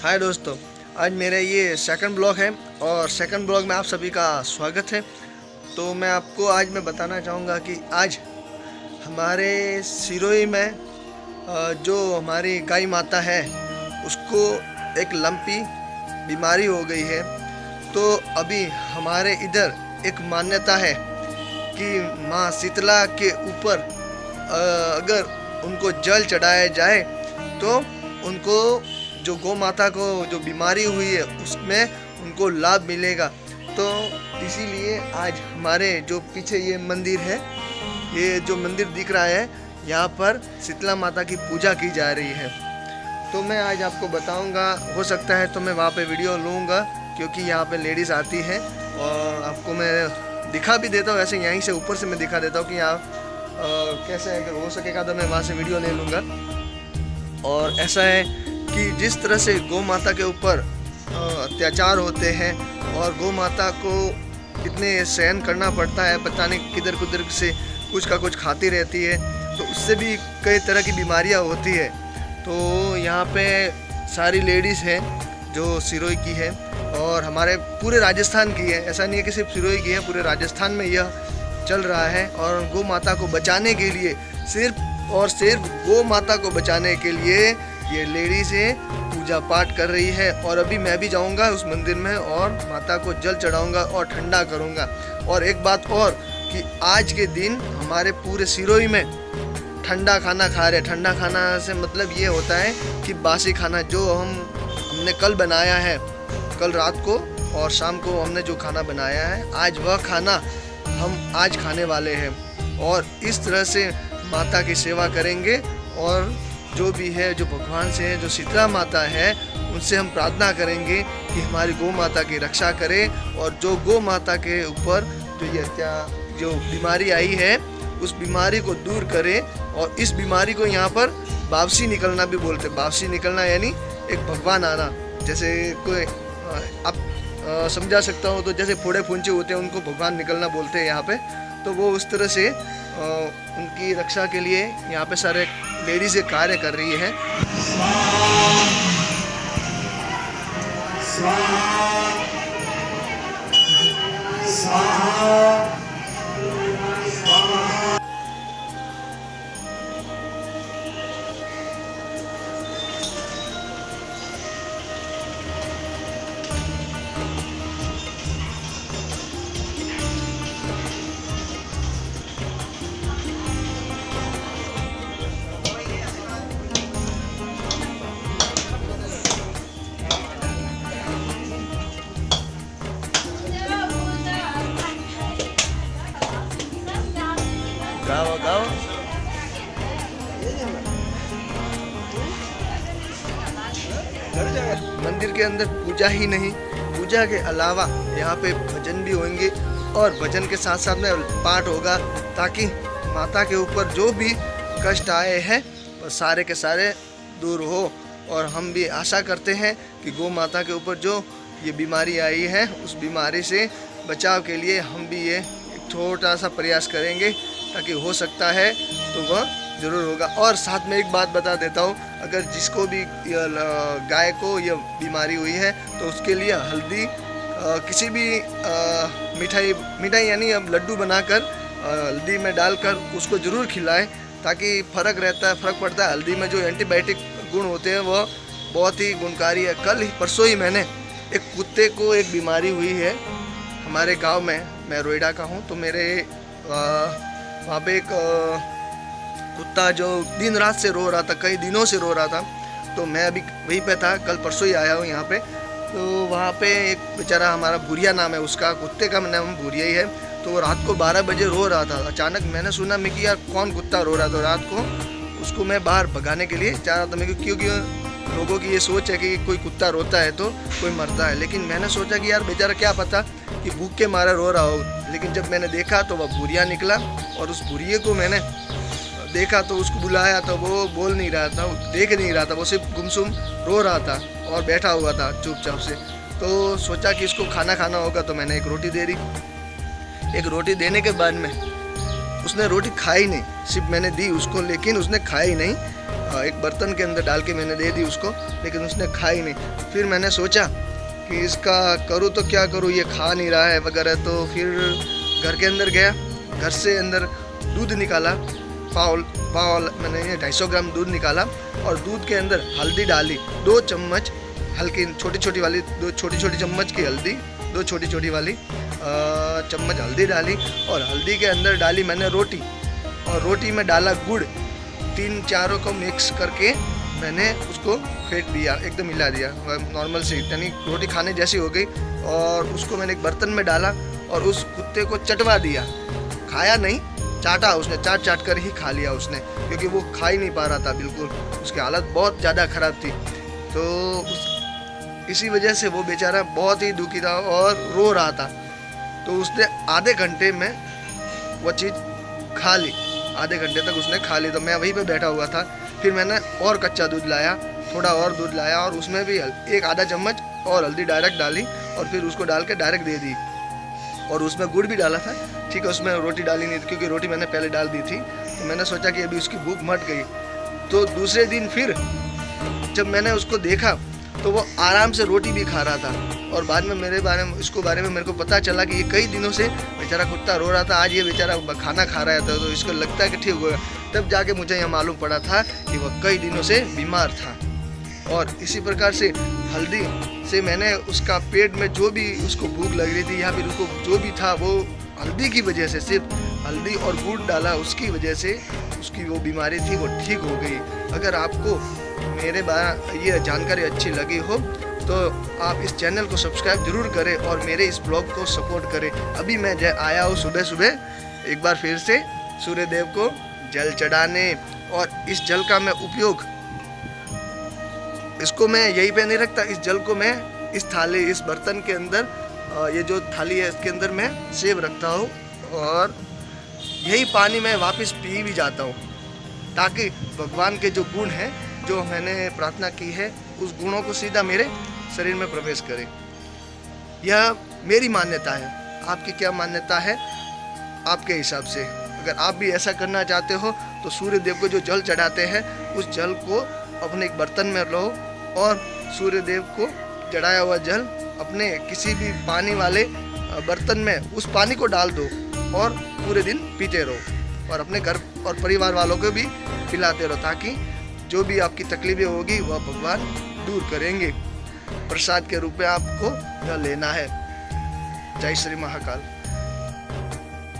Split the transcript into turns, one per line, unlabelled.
हाय दोस्तों, आज मेरा ये सेकंड ब्लॉग है और सेकंड ब्लॉग में आप सभी का स्वागत है। तो मैं आपको आज मैं बताना चाहूँगा कि आज हमारे सिरोही में जो हमारी गाय माता है उसको एक लंपी बीमारी हो गई है। तो अभी हमारे इधर एक मान्यता है कि माँ शीतला के ऊपर अगर उनको जल चढ़ाया जाए तो उनको जो गौ माता को जो बीमारी हुई है उसमें उनको लाभ मिलेगा। तो इसीलिए आज हमारे जो पीछे ये मंदिर है, ये जो मंदिर दिख रहा है, यहाँ पर शीतला माता की पूजा की जा रही है। तो मैं आज आपको बताऊंगा, हो सकता है तो मैं वहाँ पे वीडियो लूँगा क्योंकि यहाँ पे लेडीज़ आती हैं और आपको मैं दिखा भी देता हूँ। ऐसे यहीं से ऊपर से मैं दिखा देता हूँ कि यहाँ कैसे अगर हो सकेगा तो मैं वहाँ से वीडियो ले लूँगा। और ऐसा है कि जिस तरह से गौ माता के ऊपर अत्याचार होते हैं और गौ माता को कितने सहन करना पड़ता है, पता नहीं किधर कुधर से कुछ का कुछ खाती रहती है, तो उससे भी कई तरह की बीमारियां होती है। तो यहाँ पे सारी लेडीज़ हैं जो सिरोही की है और हमारे पूरे राजस्थान की है। ऐसा नहीं है कि सिर्फ सिरोही की है, पूरे राजस्थान में यह चल रहा है। और गौ माता को बचाने के लिए, सिर्फ और सिर्फ गौ माता को बचाने के लिए ये लेडीज़ें पूजा पाठ कर रही है। और अभी मैं भी जाऊंगा उस मंदिर में और माता को जल चढ़ाऊंगा और ठंडा करूंगा। और एक बात और कि आज के दिन हमारे पूरे सिरोही में ठंडा खाना खा रहे। ठंडा खाना से मतलब ये होता है कि बासी खाना जो हमने कल बनाया है, कल रात को और शाम को हमने जो खाना बनाया है, आज वह खाना हम आज खाने वाले हैं। और इस तरह से माता की सेवा करेंगे और जो भी है, जो भगवान से है, जो शीतला माता है, उनसे हम प्रार्थना करेंगे कि हमारी गौ माता की रक्षा करे और जो गौ माता के ऊपर जो बीमारी आई है उस बीमारी को दूर करे। और इस बीमारी को यहाँ पर वापसी निकलना भी बोलते हैं। वापसी निकलना यानी एक भगवान आना। जैसे कोई आप समझा सकता हो तो जैसे फोड़े फुंचे होते हैं उनको भगवान निकलना बोलते हैं यहाँ पे। तो वो उस तरह से उनकी रक्षा के लिए यहाँ पे सारे लेडीज़ कार्य कर रही है। गाओ गाओ। मंदिर के अंदर पूजा ही नहीं, पूजा के अलावा यहाँ पे भजन भी होंगे और भजन के साथ साथ में पाठ होगा ताकि माता के ऊपर जो भी कष्ट आए हैं वो सारे के सारे दूर हो। और हम भी आशा करते हैं कि गौ माता के ऊपर जो ये बीमारी आई है उस बीमारी से बचाव के लिए हम भी ये एक छोटा सा प्रयास करेंगे, ताकि हो सकता है तो वह ज़रूर होगा। और साथ में एक बात बता देता हूँ, अगर जिसको भी गाय को यह बीमारी हुई है तो उसके लिए हल्दी किसी भी मिठाई यानी अब लड्डू बनाकर हल्दी में डालकर उसको ज़रूर खिलाएं, ताकि फ़र्क रहता है, फ़र्क पड़ता है। हल्दी में जो एंटीबायोटिक गुण होते हैं वह बहुत ही गुणकारी है। कल ही परसों ही मैंने एक कुत्ते को एक बीमारी हुई है हमारे गाँव में। मैं रोइडा का हूँ, तो मेरे वहाँ पे एक कुत्ता जो दिन रात से रो रहा था, कई दिनों से रो रहा था। तो मैं अभी वहीं पे था, कल परसों ही आया हूँ यहाँ पे। तो वहाँ पे एक बेचारा, हमारा भूरिया नाम है उसका, कुत्ते का नाम भूरिया ही है। तो वो रात को 12 बजे रो रहा था। अचानक मैंने सुना मैं कि यार कौन कुत्ता रो रहा था। रात को उसको मैं बाहर भगाने के लिए जा रहा था मैं, क्योंकि लोगों की ये सोच है कि कोई कुत्ता रोता है तो कोई मरता है। लेकिन मैंने सोचा कि यार बेचारा क्या पता कि भूख के मारे रो रहा हो। लेकिन जब मैंने देखा तो वह भूरिया निकला और उस भूरिये को मैंने देखा तो उसको बुलाया तो वो बोल नहीं रहा था, देख नहीं रहा था, वो सिर्फ गुमसुम रो रहा था और बैठा हुआ था चुपचाप से। तो सोचा कि इसको खाना खाना होगा, तो मैंने एक रोटी दे दी। एक रोटी देने के बाद में उसने रोटी खाई नहीं, सिर्फ मैंने दी उसको, लेकिन उसने खाई नहीं। एक बर्तन के अंदर डाल के मैंने दे दी उसको, लेकिन उसने खाई नहीं। फिर मैंने सोचा कि इसका करूँ तो क्या करूँ, ये खा नहीं रहा है वगैरह। तो फिर घर के अंदर गया, घर से अंदर दूध निकाला, पाव मैंने 250 ग्राम दूध निकाला और दूध के अंदर हल्दी डाली, 2 चम्मच हल्की छोटी छोटी वाली, 2 छोटी छोटी चम्मच की हल्दी, 2 छोटी छोटी वाली चम्मच हल्दी डाली। और हल्दी के अंदर डाली मैंने रोटी, और रोटी में डाला गुड़। 3-4 को मिक्स करके मैंने उसको फेंट दिया, एकदम हिला दिया नॉर्मल सी, यानी रोटी खाने जैसी हो गई। और उसको मैंने एक बर्तन में डाला और उस कुत्ते को चटवा दिया। खाया नहीं, चाटा उसने, चाट कर ही खा लिया उसने, क्योंकि वो खा ही नहीं पा रहा था बिल्कुल, उसकी हालत बहुत ज़्यादा ख़राब थी। तो इसी वजह से वो बेचारा बहुत ही दुखी था और रो रहा था। तो उसने आधे घंटे में वो चीज़ खा ली, आधे घंटे तक उसने खा ली। तो मैं वहीं पे बैठा हुआ था। फिर मैंने और कच्चा दूध लाया, थोड़ा और दूध लाया और उसमें भी एक आधा चम्मच और हल्दी डायरेक्ट डाली और फिर उसको डाल के डायरेक्ट दे दी। और उसमें गुड़ भी डाला था, ठीक है। उसमें रोटी डाली नहीं थी क्योंकि रोटी मैंने पहले डाल दी थी। तो मैंने सोचा कि अभी उसकी भूख मट गई। तो दूसरे दिन फिर जब मैंने उसको देखा तो वो आराम से रोटी भी खा रहा था। और बाद में इसको बारे में मेरे को पता चला कि ये कई दिनों से बेचारा कुत्ता रो रहा था, आज ये बेचारा खाना खा रहा था, तो इसको लगता है कि ठीक होगा। तब जाके मुझे यह मालूम पड़ा था कि वह कई दिनों से बीमार था। और इसी प्रकार से हल्दी से मैंने उसका पेट में जो भी उसको भूख लग रही थी या फिर उसको जो भी था, वो हल्दी की वजह से, सिर्फ हल्दी और गुड़ डाला उसकी वजह से उसकी वो बीमारी थी वो ठीक हो गई। अगर आपको मेरे ये जानकारी अच्छी लगी हो तो आप इस चैनल को सब्सक्राइब जरूर करें और मेरे इस ब्लॉग को सपोर्ट करें। अभी मैं आया हूँ सुबह सुबह एक बार फिर से सूर्य देव को जल चढ़ाने, और इस जल का मैं उपयोग, इसको मैं यहीं पे नहीं रखता, इस जल को मैं इस थाली, इस बर्तन के अंदर, ये जो थाली है इसके अंदर मैं सेब रखता हूँ और यही पानी मैं वापस पी भी जाता हूँ, ताकि भगवान के जो गुण हैं, जो मैंने प्रार्थना की है, उस गुणों को सीधा मेरे शरीर में प्रवेश करे। यह मेरी मान्यता है। आपकी क्या मान्यता है आपके हिसाब से? अगर आप भी ऐसा करना चाहते हो तो सूर्य देव को जो जल चढ़ाते हैं उस जल को अपने एक बर्तन में लो और सूर्य देव को चढ़ाया हुआ जल अपने किसी भी पानी वाले बर्तन में उस पानी को डाल दो और पूरे दिन पीते रहो और अपने घर और परिवार वालों को भी पिलाते रहो, ताकि जो भी आपकी तकलीफें होगी वह भगवान दूर करेंगे। प्रसाद के रूप में आपको यह लेना है। जय श्री महाकाल।